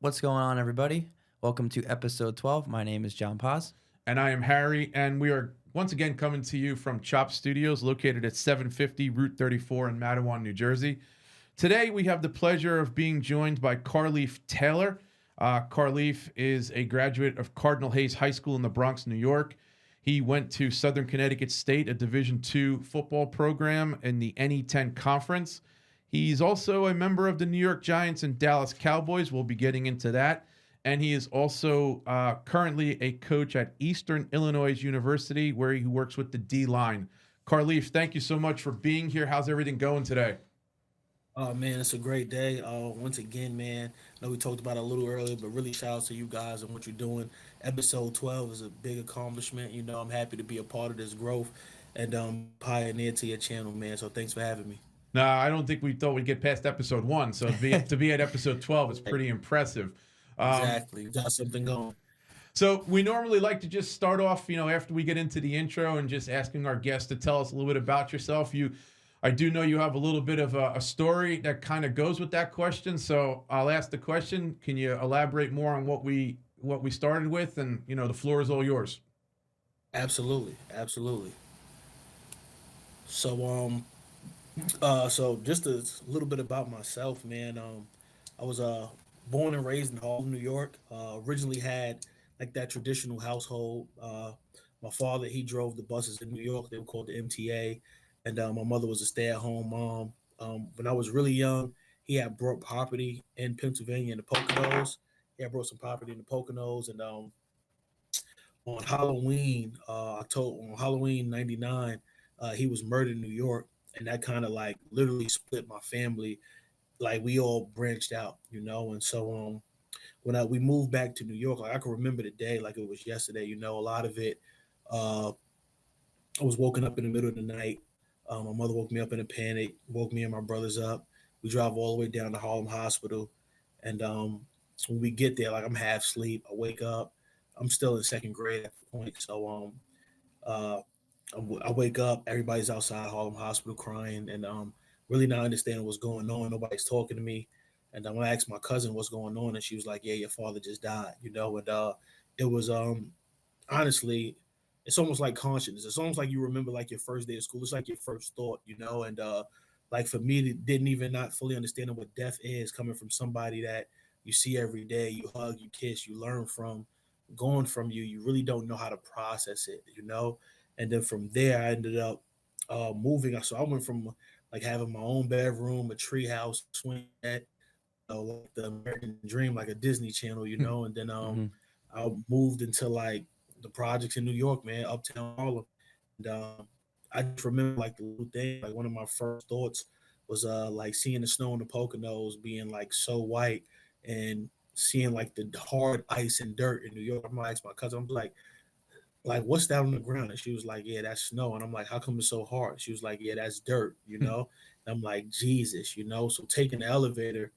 What's going on, everybody? Welcome to episode 12. My name is John Paz. And I am Harry, and we are once again coming to you from Chop Studios, located at 750 Route 34 in Matawan, New Jersey. Today, we have the pleasure of being joined by Carlif Taylor. Carlif is a graduate of Cardinal Hayes High School in the Bronx, New York. He went to Southern Connecticut State, a Division II football program in the NE10 Conference. He's also a member of the New York Giants and Dallas Cowboys. We'll be getting into that. And he is also currently a coach at Eastern Illinois University, where he works with the D line. Carlif, thank you so much for being here. How's everything going today? Oh man, it's a great day. Once again, man, I know we talked about it a little earlier, but really shout out to you guys and what you're doing. Episode 12 is a big accomplishment. I'm happy to be a part of this growth and pioneer to your channel, man. So thanks for having me. No, I don't think we thought we'd get past episode 1. So to be at episode 12 is pretty impressive. Exactly. You got something going. So we normally like to just start off, after we get into the intro and just asking our guests to tell us a little bit about yourself. I do know you have a little bit of a story that kind of goes with that question. So I'll ask the question. Can you elaborate more on what we started with? And, the floor is all yours. Absolutely. Absolutely. So just a little bit about myself, man. I was born and raised in Harlem, New York. Originally had like that traditional household. My father, he drove the buses in New York. They were called the MTA, and my mother was a stay-at-home mom. When I was really young, he had brought property in Pennsylvania in the Poconos. He had brought some property in the Poconos, and on Halloween '99, he was murdered in New York, and that kind of like literally split my family. Like we all branched out. And so when we moved back to New York, like I can remember the day like it was yesterday. A lot of it. Uh, I was woken up in the middle of the night. My mother woke me up in a panic, woke me and my brothers up. We drive all the way down to Harlem Hospital, and when we get there, like I'm half asleep. I wake up. I'm still in second grade at the point, so uh, I wake up. Everybody's outside Harlem Hospital crying, and really not understanding what's going on. Nobody's talking to me, and when I asked my cousin what's going on, and she was like, "Yeah, your father just died." And it was honestly, it's almost like consciousness. It's almost like you remember like your first day of school. It's like your first thought. And like for me, that didn't even not fully understanding what death is coming from somebody that you see every day, you hug, you kiss, you learn from, going from you. You really don't know how to process it. And then from there, I ended up moving. So I went from like having my own bedroom, a tree house, swing set, like the American Dream, like a Disney Channel. And then Mhm. I moved into like the projects in New York, man, uptown Harlem. And I just remember like the little thing, like one of my first thoughts was like seeing the snow in the Poconos being like so white and seeing like the hard ice and dirt in New York. I'm like, asked my cousin, I'm like, what's that on the ground? And she was like, yeah, that's snow. And I'm like, how come it's so hard? She was like, yeah, that's dirt. And I'm like, Jesus. So taking the elevator,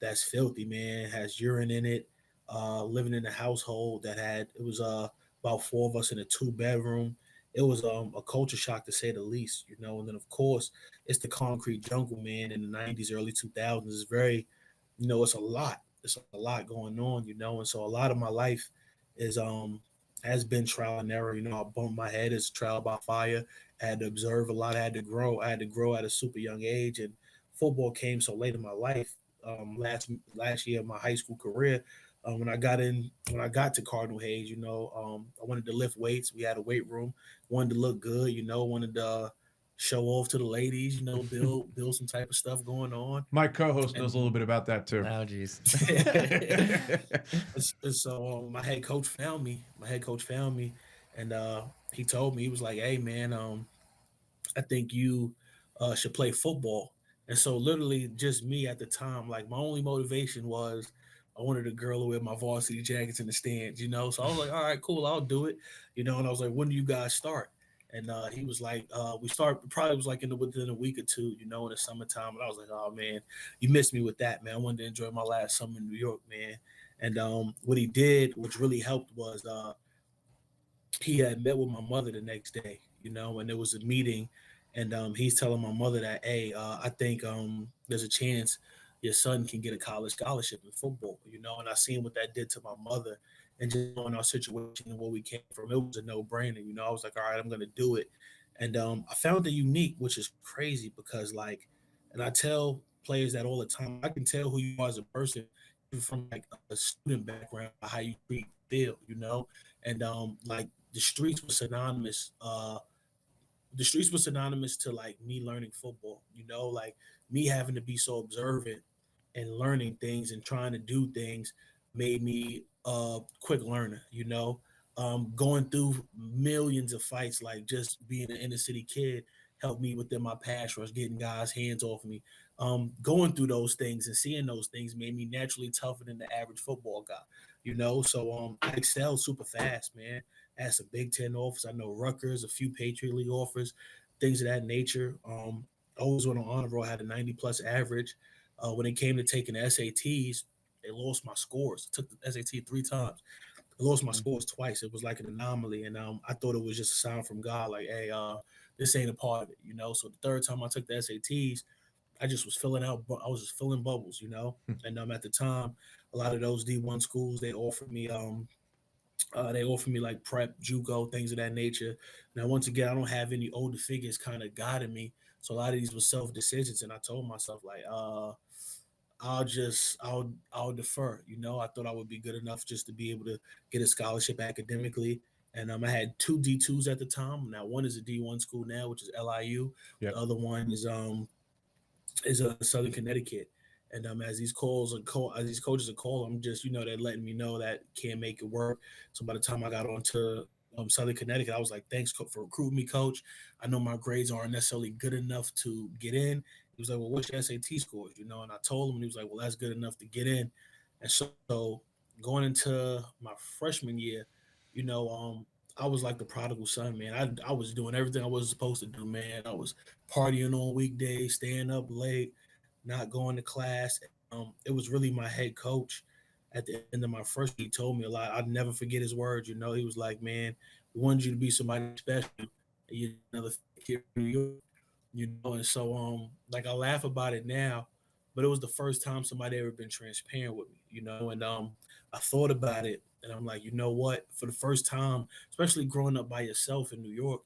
that's filthy, man, has urine in it. Living in a household that it was about four of us in a two-bedroom. It was a culture shock to say the least. And then of course it's the concrete jungle, man, in the 90s, early 2000s. It's it's a lot. It's a lot going on. And so a lot of my life is has been trial and error. I bumped my head as trial by fire. I had to observe a lot. I had to grow. I had to grow at a super young age, and football came so late in my life. Last year of my high school career, when I got to Cardinal Hayes, I wanted to lift weights. We had a weight room. Wanted to look good. Wanted to show off to the ladies. Build some type of stuff going on. My co-host knows And a little bit about that too. Oh, geez. so my head coach found me. And he told me, he was like, "Hey man, I think you should play football." And so literally just me at the time, like my only motivation was I wanted a girl to wear my varsity jackets in the stands. So I was like, all right, cool, I'll do it. And I was like, when do you guys start? And he was like, we start probably was like within a week or two, in the summertime. And I was like, oh man, you missed me with that, man. I wanted to enjoy my last summer in New York, man. And what he did, which really helped, was he had met with my mother the next day, and there was a meeting, and he's telling my mother that, hey, I think there's a chance your son can get a college scholarship in football, and I seen what that did to my mother and just knowing our situation and where we came from, it was a no-brainer. I was like, all right, I'm gonna do it. And I found it unique, which is crazy because and I tell players that all the time, I can tell who you are as a person even from like a student background by how you treat feel. And like the streets was synonymous to like me learning football, like me having to be so observant and learning things and trying to do things made me a quick learner, going through millions of fights, like just being an inner city kid helped me within my pass rush, getting guys hands off me. Going through those things and seeing those things made me naturally tougher than the average football guy, so I excelled super fast, man. I had some Big Ten offers. I know Rutgers, a few Patriot League offers, things of that nature. I always went on honor roll, had a 90 plus average. When it came to taking the SATs, they lost my scores. I took the SAT 3 times. I lost my Mm. scores twice. It was like an anomaly, and I thought it was just a sign from God, like, hey, this ain't a part of it. So the third time I took the SATs, I just was filling out. I was just filling bubbles. And at the time, a lot of those D1 schools they offered me like prep, JUCO, things of that nature. Now, once again, I don't have any older figures kind of guiding me, so a lot of these were self decisions. And I told myself like, I'll defer. I thought I would be good enough just to be able to get a scholarship academically. And I had two D2s at the time. Now one is a D1 school now, which is LIU. The Yep. other one is a Southern Connecticut. And as these coaches are calling, I'm just they're letting me know that can't make it work. So by the time I got on to Southern Connecticut, I was like, thanks for recruiting me, coach. I know my grades aren't necessarily good enough to get in. He was like, well, what's your SAT scores? And I told him, and he was like, well, that's good enough to get in. And so going into my freshman year, you know, um, I was like the prodigal son, man. I was doing everything I was supposed to do, man. I was partying on weekdays, staying up late, not going to class. It was really my head coach at the end of my first year. He told me a lot. I'd never forget his words. He was like, "Man, we wanted you to be somebody special. And you're another here in New York." And so like I laugh about it now, but it was the first time somebody ever been transparent with me. And I thought about it, and I'm like, you know what? For the first time, especially growing up by yourself in New York,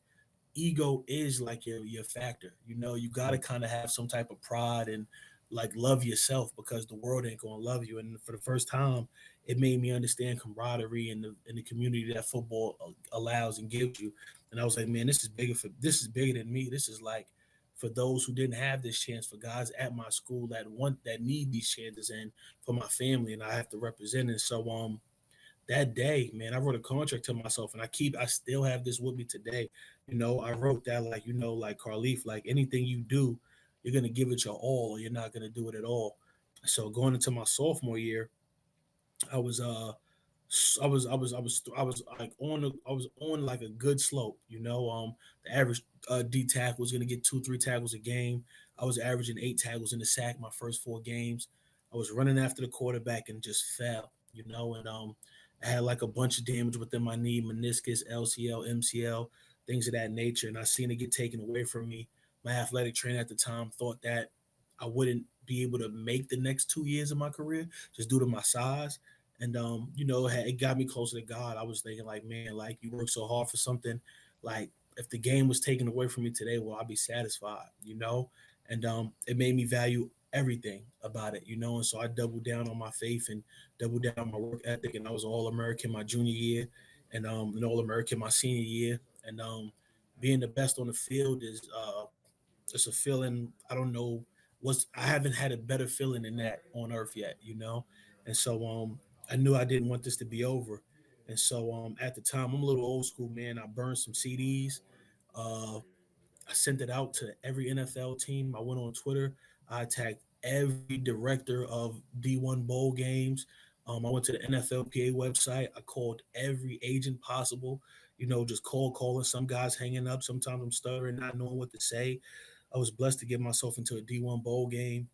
ego is like your factor. You got to kind of have some type of pride and like love yourself because the world ain't gonna love you. And for the first time, it made me understand camaraderie and the community that football allows and gives you. And I was like, man, this is bigger than me. This is like for those who didn't have this chance, for guys at my school that need these chances, and for my family, and I have to represent it. So that day, man, I wrote a contract to myself, and I still have this with me today. I wrote that like, like Carlif, like anything you do, you're gonna give it your all, or you're not gonna do it at all. So going into my sophomore year, I was I was like I was on like a good slope. The average D tackle was gonna get 2-3 tackles a game. I was averaging 8 tackles in the sack my first 4 games. I was running after the quarterback and just fell. And I had like a bunch of damage within my knee, meniscus, LCL, MCL, things of that nature, and I seen it get taken away from me. My athletic trainer at the time thought that I wouldn't be able to make the next 2 years of my career just due to my size. And it got me closer to God. I was thinking like, man, like you work so hard for something. Like if the game was taken away from me today, well, I'd be satisfied. And it made me value everything about it. And so I doubled down on my faith and doubled down on my work ethic. And I was All American my junior year, and an All American my senior year. And being the best on the field is it's a feeling I don't know. I haven't had a better feeling than that on earth yet. And so I knew I didn't want this to be over. And so at the time, I'm a little old school, man. I burned some CDs. Uh, I sent it out to every NFL team. I went on Twitter. I tagged every director of D1 bowl games. I went to the NFLPA website. I called every agent possible. Just calling. Some guys hanging up. Sometimes I'm stuttering, not knowing what to say. I was blessed to get myself into a D1 bowl game.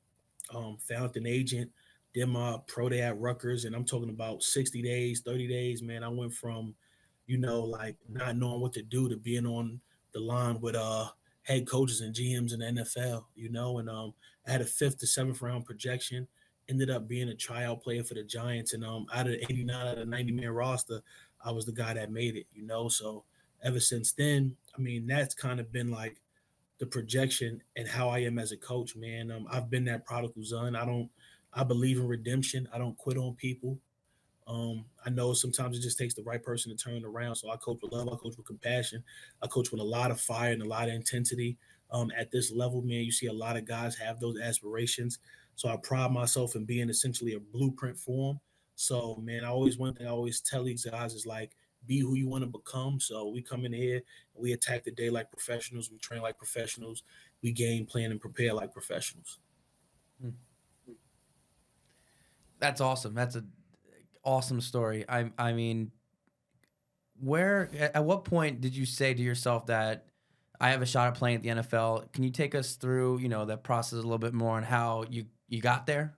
Found an agent, did my pro day at Rutgers, and I'm talking about 60 days, 30 days, man. I went from, like not knowing what to do to being on the line with head coaches and GMs in the NFL, and I had a fifth to seventh round projection. Ended up being a tryout player for the Giants, and out of the 89 out of 90 man roster, I was the guy that made it. So ever since then, I mean, that's kind of been like the projection and how I am as a coach, man. I've been that prodigal son. I believe in redemption. I don't quit on people. I know sometimes it just takes the right person to turn it around. So I coach with love. I coach with compassion. I coach with a lot of fire and a lot of intensity. At this level, man, you see a lot of guys have those aspirations. So I pride myself in being essentially a blueprint for them. So, man, one thing I always tell these guys is like, be who you want to become. So we come in here and we attack the day like professionals. We train like professionals. We game plan and prepare like professionals. Hmm. That's awesome. That's a awesome story. I mean, where at what point did you say to yourself that I have a shot at playing at the NFL? Can you take us through, that process a little bit more on how you got there?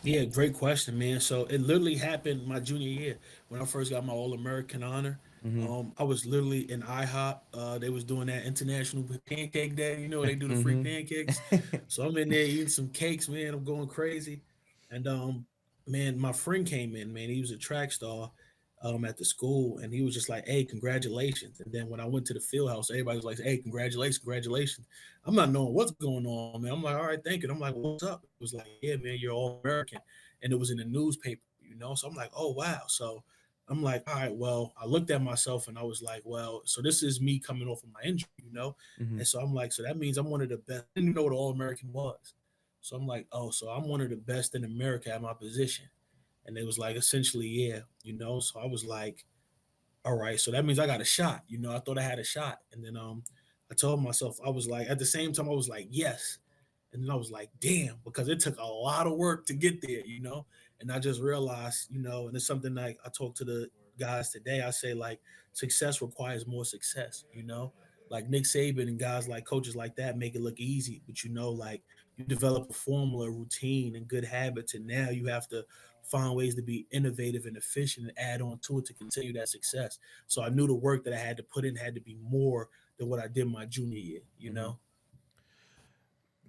Yeah, great question, man. So it literally happened my junior year when I first got my All American honor. Mm-hmm. I was literally in IHOP. They was doing that International Pancake Day. They do the free Mm-hmm. pancakes. So I'm in there eating some cakes, man. I'm going crazy. And man, my friend came in, man. He was a track star at the school, and he was just like, "Hey, congratulations!" And then when I went to the field house, everybody was like, "Hey, congratulations, congratulations!" I'm not knowing what's going on, man. I'm like, "All right, thank you." And I'm like, "What's up?" It was like, "Yeah, man, you're All American," and it was in the newspaper. So I'm like, "Oh wow!" So I'm like, "All right, well," I looked at myself and I was like, "Well, so this is me coming off of my injury." Mm-hmm. And so I'm like, "So that means I'm one of the best." I didn't even know what an All American was. So I'm like, "Oh, so I'm one of the best in America at my position." And it was like, essentially, yeah. So I was like, all right, so that means I got a shot. I thought I had a shot. And then I told myself, I was like, at the same time, I was like, yes. And then I was like, damn, because it took a lot of work to get there. And I just realized, and it's something like I talk to the guys today. I say, like, success requires more success. Like Nick Saban and guys like coaches like that make it look easy, but like you develop a formula, a routine, and good habits, and now you have to find ways to be innovative and efficient and add on to it to continue that success. So I knew the work that I had to put in had to be more than what I did my junior year, you Mm-hmm. know?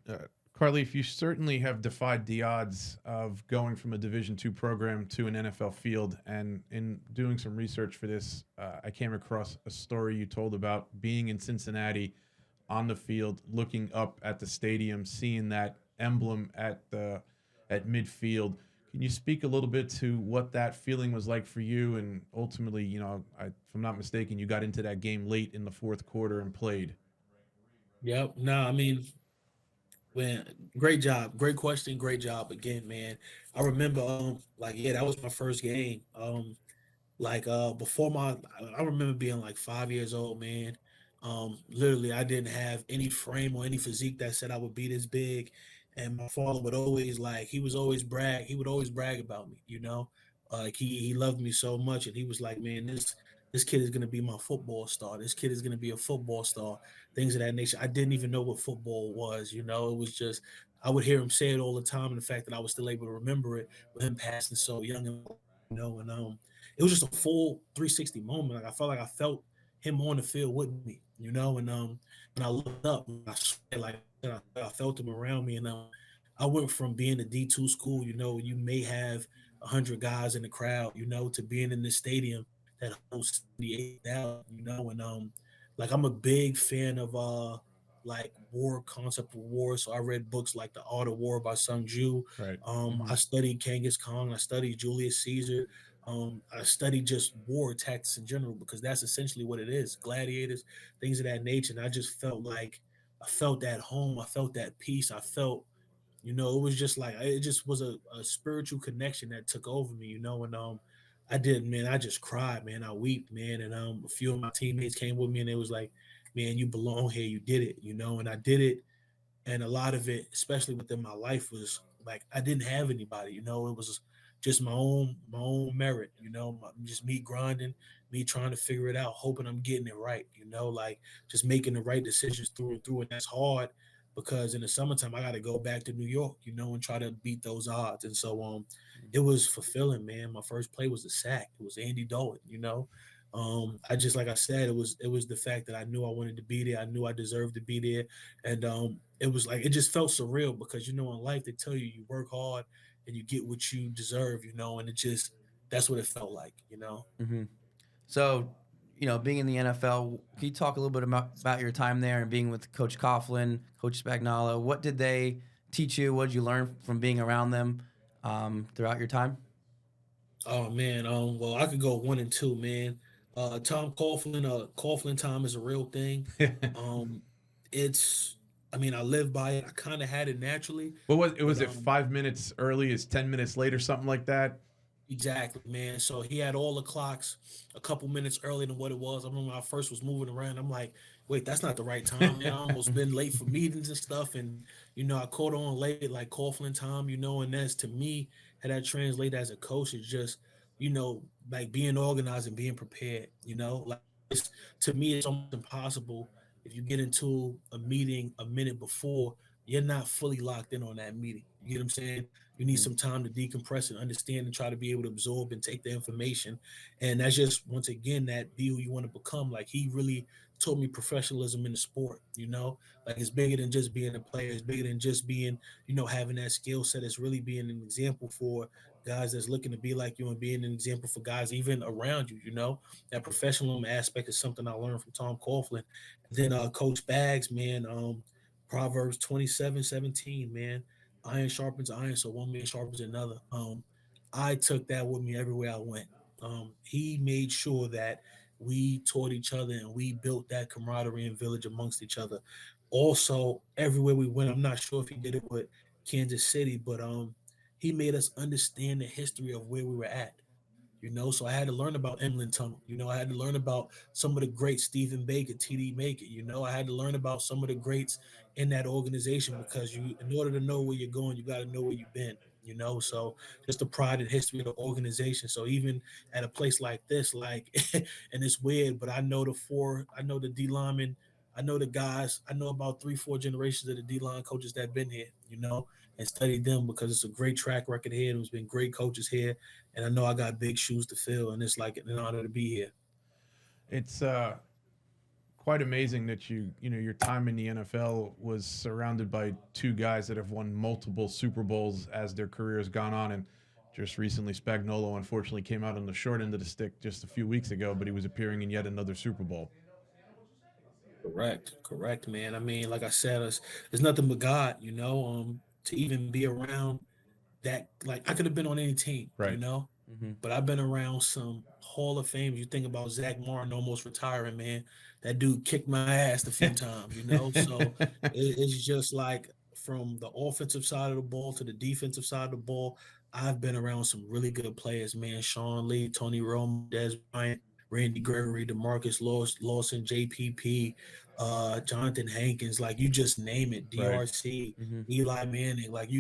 Uh, Carlif, you certainly have defied the odds of going from a Division II program to an NFL field. And in doing some research for this, I came across a story you told about being in Cincinnati on the field, looking up at the stadium, seeing that emblem at midfield. Can you speak a little bit to what that feeling was like for you? And ultimately, if I'm not mistaken, you got into that game late in the fourth quarter and played. Yep. No, I mean, man, great job. Great question. Great job again, man. I remember, like, yeah, that was my first game. Like before I remember being like 5 years old, man. Literally I didn't have any frame or any physique that said I would be this big. And my father would always he would always brag about me. Like he loved me so much, and he was like, man, this kid is gonna be my football star. This kid is gonna be a football star, things of that nature. I didn't even know what football was. It was just I would hear him say it all the time, and the fact that I was still able to remember it with him passing so young and it was just a full 360 moment. Like I felt him on the field with me. And when I looked up, I swear, like I felt him around me, and I went from being a D2 school, you may have 100 guys in the crowd, to being in this stadium that hosts 78,000. And like I'm a big fan of like war concept of war. So I read books like The Art of War by Sung Ju. Right. Mm-hmm. I studied Genghis Khan. I studied Julius Caesar. I studied just war tactics in general because that's essentially what it is: gladiators, things of that nature. And I just felt like I felt at home. I felt that peace. I felt, it was just like it just was a spiritual connection that took over me. And I did, man. I just cried, man. I wept, man. And a few of my teammates came with me, and it was like, man, you belong here. You did it. And I did it, and a lot of it, especially within my life, was like I didn't have anybody. It was just my own merit. Just me grinding, me trying to figure it out, hoping I'm getting it right. Like just making the right decisions through and through, and that's hard because in the summertime I got to go back to New York, and try to beat those odds. And so it was fulfilling, man. My first play was a sack. It was Andy Dalton. I just like I said, it was the fact that I knew I wanted to be there. I knew I deserved to be there, and it was like it just felt surreal because in life they tell you you work hard and you get what you deserve, and it just that's what it felt like. Hmm. So, being in the NFL, can you talk a little bit about your time there and being with Coach Coughlin, Coach Spagnuolo? What did they teach you? What did you learn from being around them throughout your time? Oh man, well I could go one and two, man. Tom Coughlin, Coughlin time is a real thing. Um, it's, I mean, I live by it. I kind of had it naturally, What was it? but Was it 5 minutes early? Is 10 minutes late or something like that? exactly, man. So he had all the clocks a couple minutes earlier than what it was. I remember when I first was moving around. I'm like, wait, that's not the right time, man. I almost been late for meetings and stuff, and I caught on late like Coughlin time, and that's to me how that translate as a coach is just, like being organized and being prepared. Like it's to me, it's almost impossible if you get into a meeting a minute before, you're not fully locked in on that meeting. You get what I'm saying? You need Mhm. some time to decompress and understand and try to be able to absorb and take the information. And that's just once again that be who you want to become. Like he really taught me professionalism in the sport, like it's bigger than just being a player, it's bigger than just being, having that skill set. It's really being an example for guys that's looking to be like you and being an example for guys even around you. That professionalism aspect is something I learned from Tom Coughlin. And then Coach Bags, man, Proverbs 27:17, man. Iron sharpens iron, so one man sharpens another. I took that with me everywhere I went. He made sure that we taught each other and we built that camaraderie and village amongst each other. Also, everywhere we went, I'm not sure if he did it with Kansas City, but he made us understand the history of where we were at. So I had to learn about Emlyn Tunnel. I had to learn about some of the greats, Stephen Baker, TD Maker. I had to learn about some of the greats in that organization because in order to know where you're going, you got to know where you've been. So just the pride and history of the organization. So even at a place like this, like, and it's weird, but I know the D linemen, I know the guys, I know about 3, 4 generations of the D line coaches that have been here, and studied them because it's a great track record here. There's been great coaches here, and I know I got big shoes to fill, and it's like an honor to be here. It's quite amazing that your time in the NFL was surrounded by two guys that have won multiple Super Bowls as their career has gone on. And just recently, Spagnolo unfortunately came out on the short end of the stick just a few weeks ago, but he was appearing in yet another Super Bowl. Correct, man. I mean, like I said, it's nothing but God, to even be around that. Like I could have been on any team, Right. Hmm. but I've been around some Hall of Fame. You think about Zach Martin almost retiring, man. That dude kicked my ass a few times. So it's just like from the offensive side of the ball to the defensive side of the ball, I've been around some really good players, man. Sean Lee, Tony Romo, Des Bryant, Randy Gregory, DeMarcus Lawson, JPP, Jonathan Hankins, like you just name it, Right. DRC, Hmm. Eli Manning, like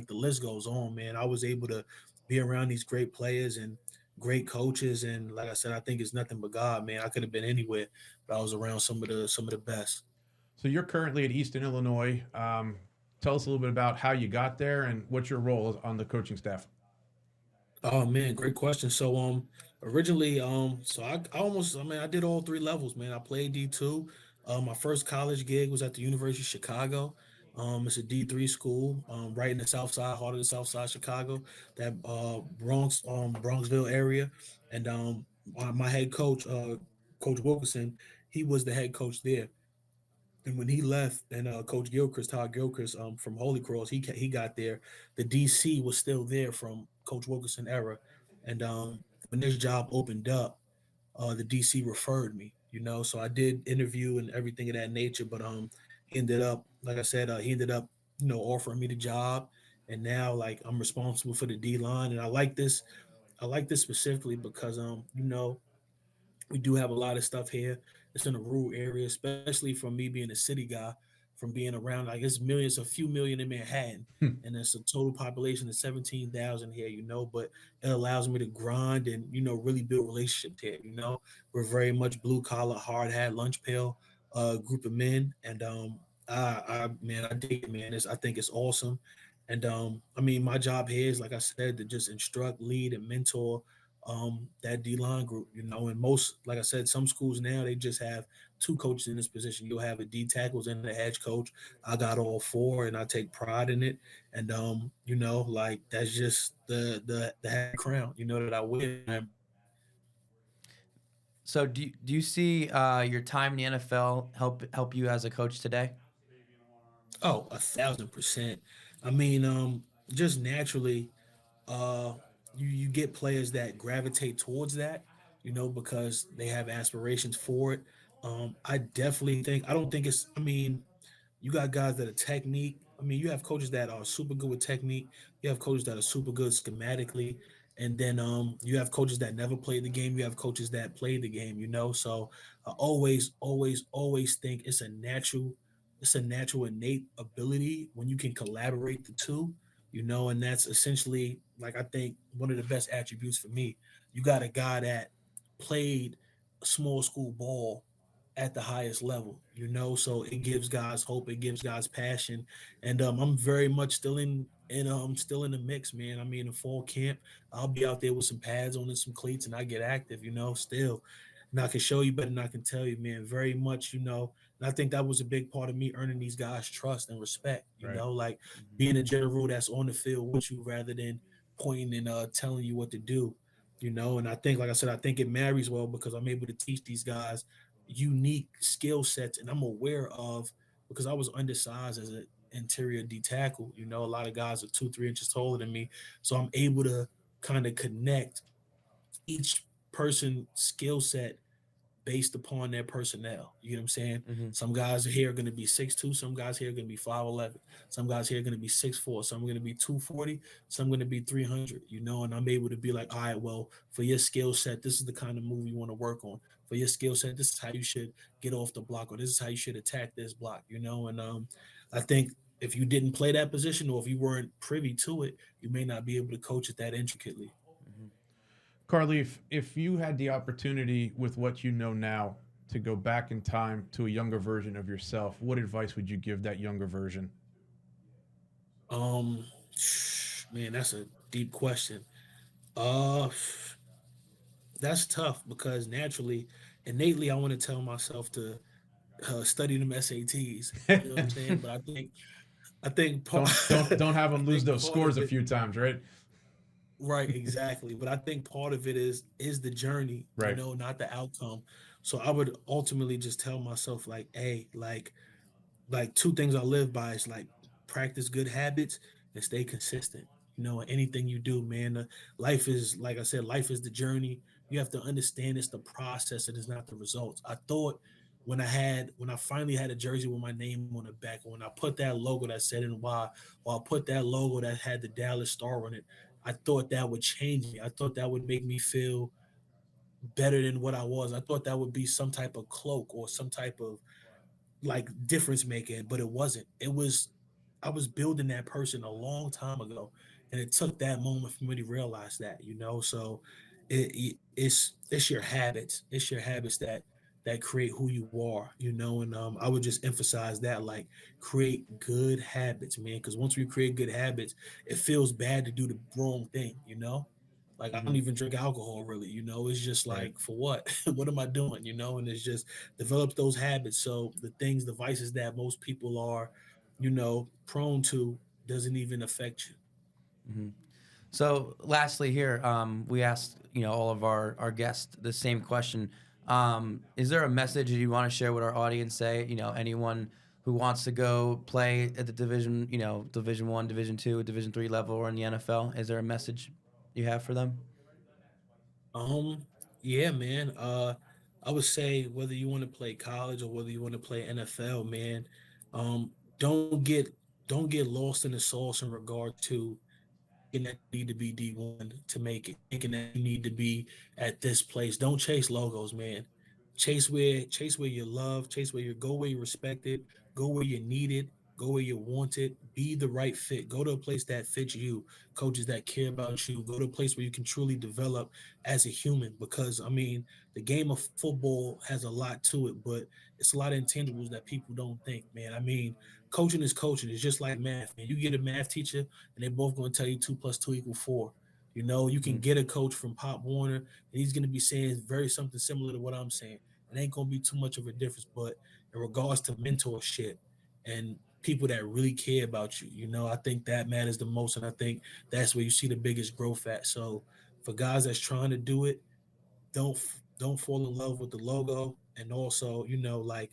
the list goes on, man. I was able to be around these great players and great coaches, and like I said, I think it's nothing but God, man. I could have been anywhere, but I was around some of the best. So you're currently at Eastern Illinois. Tell us a little bit about how you got there and what's your role on the coaching staff. Oh man, great question. So originally so I mean I did all 3 levels, man. I played D2. My first college gig was at the University of Chicago. It's a D3 school, right in the South Side, heart of the South Side Chicago, that Bronxville area. And my head coach, Coach Wilkerson, he was the head coach there. And when he left, and Coach Gilchrist, Todd Gilchrist, from Holy Cross, he got there. The DC was still there from Coach Wilkerson era, and when this job opened up, the DC referred me. So I did interview and everything of that nature, but he ended up, like I said, he ended up, offering me the job, and now like I'm responsible for the D line, and I like this. I like this specifically because we do have a lot of stuff here. It's in a rural area, especially from me being a city guy, from being around like it's millions, a few million in Manhattan, and it's a total population of 17,000 here. But it allows me to grind and really build relationships here. We're very much blue collar, hard hat, lunch pail group of men, and man, I dig it, man. I think it's awesome, and I mean, my job here is like I said to just instruct, lead, and mentor that D line group, and most, like I said, some schools now they just have two coaches in this position. You'll have a D tackles and an edge coach. I got all four, and I take pride in it. And like that's just the happy crown, that I wear. So do you see your time in the NFL help you as a coach today? Oh, 1,000%. I mean, just naturally, uh, you get players that gravitate towards that, because they have aspirations for it. I definitely think I don't think it's. I mean, you got guys that are technique. I mean, you have coaches that are super good with technique. You have coaches that are super good schematically, and then you have coaches that never played the game. You have coaches that played the game. So I always think it's a natural innate ability when you can collaborate the two. And that's essentially like I think one of the best attributes for me. You got a guy that played small school ball at the highest level, so it gives guys hope, it gives guys passion. And I'm very much still in the mix, man. I mean, in fall camp, I'll be out there with some pads on and some cleats, and I get active, still. And I can show you better than I can tell you, man. Very much, and I think that was a big part of me earning these guys trust and respect, Right. like Mhm. being a general that's on the field with you rather than pointing and telling you what to do. And I think, like I said, I think it marries well because I'm able to teach these guys unique skill sets, and I'm aware of, because I was undersized as an interior D tackle. A lot of guys are 2, 3 inches taller than me, so I'm able to kind of connect each person's skill set based upon their personnel. You know what I'm saying? Mhm. Some guys here are going to be 6'2", some guys here are going to be 5'11", some guys here are going to be 6'4", some are going to be 240, some are going to be 300. And I'm able to be like, all right, well, for your skill set, this is the kind of move you want to work on. For your skill set, this is how you should get off the block, or this is how you should attack this block. And I think if you didn't play that position, or if you weren't privy to it, you may not be able to coach it that intricately. Mhm. Carlif, if you had the opportunity with what you know now to go back in time to a younger version of yourself, what advice would you give that younger version? Um, man, that's a deep question. Uh, that's tough because naturally, innately, I want to tell myself to study them SATs. You know what I'm saying? But I think part, Don't have I them lose think those part scores of a it, few times, right? right? Exactly. But I think part of it is the journey. Right. Not the outcome. So I would ultimately just tell myself like, hey, like two things I live by is like practice good habits and stay consistent. In anything you do, man. Life is, like I said, life is the journey. You have to understand it's the process and it's not the results. I thought when I finally had a jersey with my name on the back, when I put that logo that said NY, or I put that logo that had the Dallas Star on it, I thought that would change me. I thought that would make me feel better than what I was. I thought that would be some type of cloak or some type of like difference making, but it wasn't. It was I was building that person a long time ago, and it took that moment for me to realize that. So it's your habits. It's your habits that create who you are. And I would just emphasize that, like, create good habits, man. Because once we create good habits, it feels bad to do the wrong thing. Like I don't Mhm. even drink alcohol really. It's just Right. like, for what? What am I doing? And it's just develops those habits. So the vices that most people are, prone to doesn't even affect you. Mhm. So, lastly, here, we asked all of our guests the same question. Is there a message that you want to share with our audience? Say, anyone who wants to go play at the division, Division 1, Division 2, Division 3 level, or in the NFL? Is there a message you have for them? Yeah, man. I would say whether you want to play college or whether you want to play NFL, man, um, don't get don't get lost in the sauce in regard to thinking that you need to be D1 to make it, thinking that you need to be at this place. Don't chase logos, man. Chase where you love, chase where you go where you're respected, go where you're needed, go where you're wanted, be the right fit. Go to a place that fits you, coaches that care about you, go to a place where you can truly develop as a human. Because I mean, the game of football has a lot to it, but it's a lot of intangibles that people don't think, man. I mean, coaching is coaching. It's just like math, man. You get a math teacher and they're both going to tell you 2 + 2 = 4. You know, you can Mm. get a coach from Pop Warner, and he's going to be saying very something similar to what I'm saying. It ain't going to be too much of a difference. But in regards to mentorship and people that really care about you, you know, I think that matters the most, and I think that's where you see the biggest growth at. So for guys that's trying to do it, don't fall in love with the logo, and also, you know, like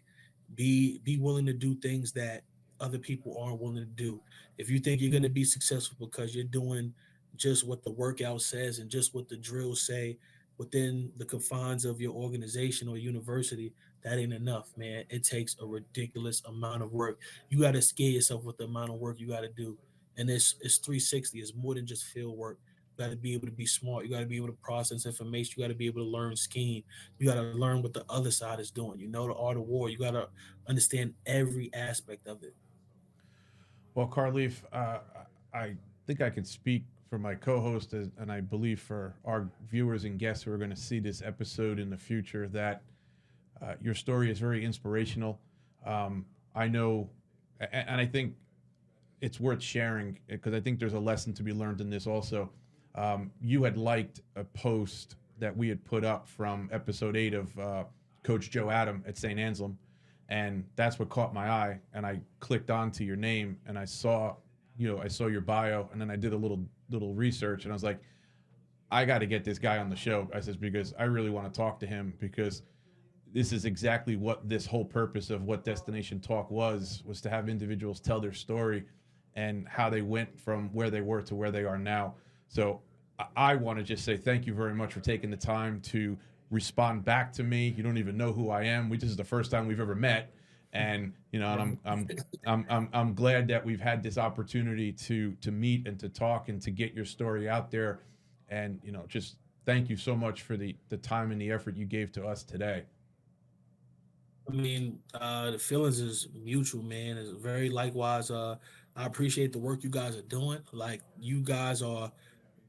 be willing to do things that other people aren't willing to do. If you think you're going to be successful because you're doing just what the workout says and just what the drills say within the confines of your organization or university, that ain't enough, man. It takes a ridiculous amount of work. You got to scare yourself with the amount of work you got to do, and it's 360. It's more than just field work. You got to be able to be smart. You got to be able to process information. You got to be able to learn scheme. You got to learn what the other side is doing. You know the art of war. You got to understand every aspect of it. Well, Carlif, I think I can speak for my co-host, and I believe for our viewers and guests who are going to see this episode in the future, that your story is very inspirational. I know, and I think it's worth sharing because I think there's a lesson to be learned in this also. You had liked a post that we had put up from episode 8 of Coach Joe Adam at St. Anselm, and that's what caught my eye. And I clicked onto your name, and I saw, I saw your bio, and then I did a little research, and I was like, I got to get this guy on the show. I says because I really want to talk to him because this is exactly what this whole purpose of what Destination Talk was to have individuals tell their story and how they went from where they were to where they are now. So I want to just say thank you very much for taking the time to respond back to me. You don't even know who I am. This is the first time we've ever met, and and I'm glad that we've had this opportunity to meet and to talk and to get your story out there, and just thank you so much for the time and the effort you gave to us today. I mean, the feelings is mutual, man. It's very likewise. I appreciate the work you guys are doing. Like you guys are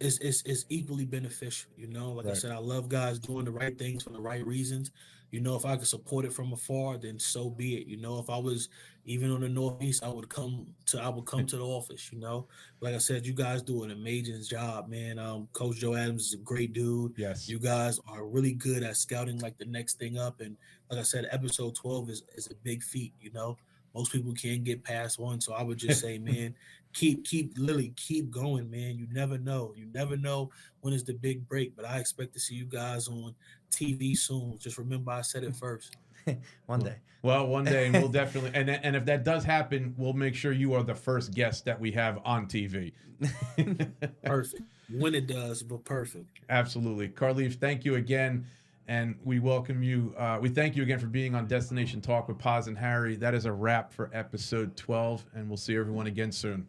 it's equally beneficial. You know, like I Right. said, I love guys doing the right things for the right reasons. You know, if I could support it from afar, then so be it. You know, if I was even on the northeast, I would come to the office. You know, like I said, you guys do an amazing job, man. Coach Joe Adams is a great dude. Yes. You guys are really good at scouting like the next thing up, and like I said, episode 12 is a big feat. You know, most people can't get past one, so I would just say, man, keep going, man. You never know when is the big break, but I expect to see you guys on TV soon. Just remember I said it first. One day. Well, one day, and we'll definitely, and if that does happen, we'll make sure you are the first guest that we have on TV. Perfect. When it does, but perfect. Absolutely. Carlif, thank you again. And we welcome you. We thank you again for being on Destination Talk with Paz and Harry. That is a wrap for episode 12, and we'll see everyone again soon.